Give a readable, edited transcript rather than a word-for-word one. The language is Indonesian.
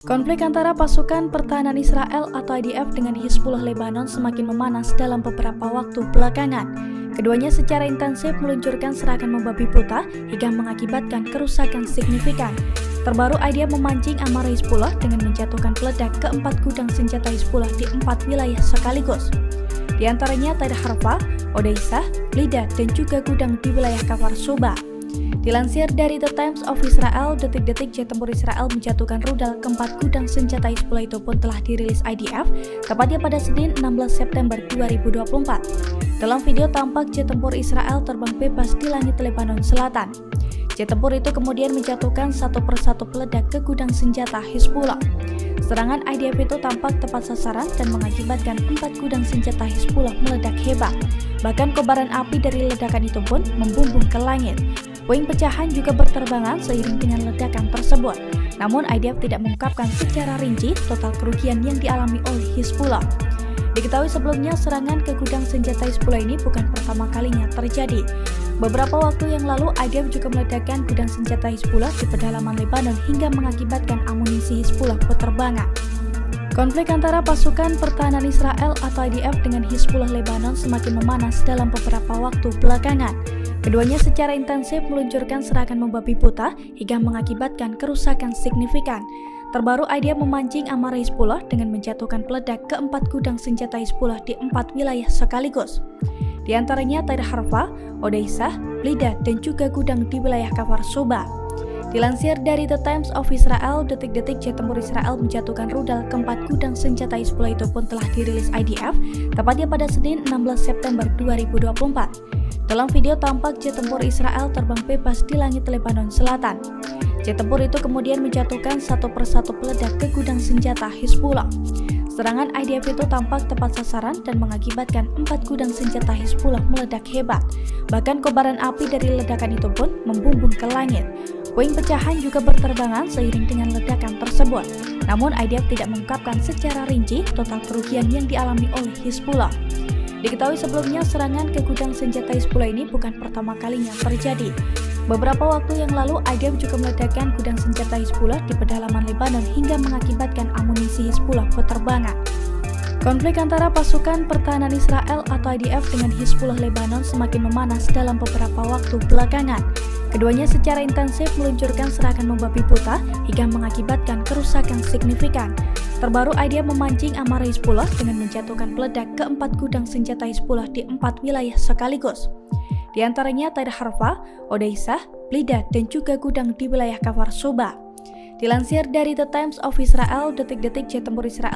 Konflik antara pasukan pertahanan Israel atau IDF dengan Hizbullah Lebanon semakin memanas dalam beberapa waktu belakangan. Keduanya secara intensif meluncurkan serangan membabi buta hingga mengakibatkan kerusakan signifikan. Terbaru, IDF memancing amarah Hizbullah dengan menjatuhkan peledak ke 4 gudang senjata Hizbullah di 4 wilayah sekaligus. Di antaranya Tair Harfa, Odeisa, Lida, dan juga gudang di wilayah Kfar Soba. Dilansir dari The Times of Israel, detik-detik jet tempur Israel menjatuhkan rudal ke 4 gudang senjata Hizbullah itu pun telah dirilis IDF, tepatnya pada Senin 16 September 2024. Dalam video tampak jet tempur Israel terbang bebas di langit Lebanon Selatan. Jet tempur itu kemudian menjatuhkan satu persatu peledak ke gudang senjata Hizbullah. Serangan IDF itu tampak tepat sasaran dan mengakibatkan 4 gudang senjata Hizbullah meledak hebat. Bahkan kobaran api dari ledakan itu pun membumbung ke langit. Puing pecahan juga berterbangan seiring dengan ledakan tersebut. Namun IDF tidak mengungkapkan secara rinci total kerugian yang dialami oleh Hizbullah. Diketahui sebelumnya serangan ke gudang senjata Hizbullah ini bukan pertama kalinya terjadi. Beberapa waktu yang lalu IDF juga meledakkan gudang senjata Hizbullah di pedalaman Lebanon hingga mengakibatkan amunisi Hizbullah berterbangan. Konflik antara pasukan pertahanan Israel atau IDF dengan Hizbullah Lebanon semakin memanas dalam beberapa waktu belakangan. Keduanya secara intensif meluncurkan serangan membabi buta hingga mengakibatkan kerusakan signifikan. Terbaru, IDF memancing amarah Hizbullah dengan menjatuhkan peledak ke 4 gudang senjata Hizbullah di 4 wilayah sekaligus. Di antaranya Tair Harfa, Odeisa, Lida, dan juga gudang di wilayah Kfar Soba. Dilansir dari The Times of Israel, detik-detik jet tempur Israel menjatuhkan rudal ke 4 gudang senjata Hizbullah itu pun telah dirilis IDF, tepatnya pada Senin 16 September 2024. Dalam video tampak jet tempur Israel terbang bebas di langit Lebanon Selatan. Jet tempur itu kemudian menjatuhkan satu persatu peledak ke gudang senjata Hizbullah. Serangan IDF itu tampak tepat sasaran dan mengakibatkan 4 gudang senjata Hizbullah meledak hebat. Bahkan kobaran api dari ledakan itu pun membumbung ke langit. Puing pecahan juga berterbangan seiring dengan ledakan tersebut. Namun IDF tidak mengungkapkan secara rinci total kerugian yang dialami oleh Hizbullah. Diketahui sebelumnya serangan ke gudang senjata Hizbullah ini bukan pertama kalinya terjadi. Beberapa waktu yang lalu IDF juga meledakkan gudang senjata Hizbullah di pedalaman Lebanon hingga mengakibatkan amunisi Hizbullah berterbangan. Konflik antara pasukan pertahanan Israel atau IDF dengan Hizbullah Lebanon semakin memanas dalam beberapa waktu belakangan. Keduanya secara intensif meluncurkan serangan membabi buta hingga mengakibatkan kerusakan signifikan. Terbaru, IDF memancing amarah Hizbullah dengan menjatuhkan peledak ke 4 gudang senjata Hizbullah di 4 wilayah sekaligus. Di antaranya Tair Harfa, Odeisa, Lida, dan juga gudang di wilayah Kfar Soba. Dilansir dari The Times of Israel, detik-detik jet tempur Israel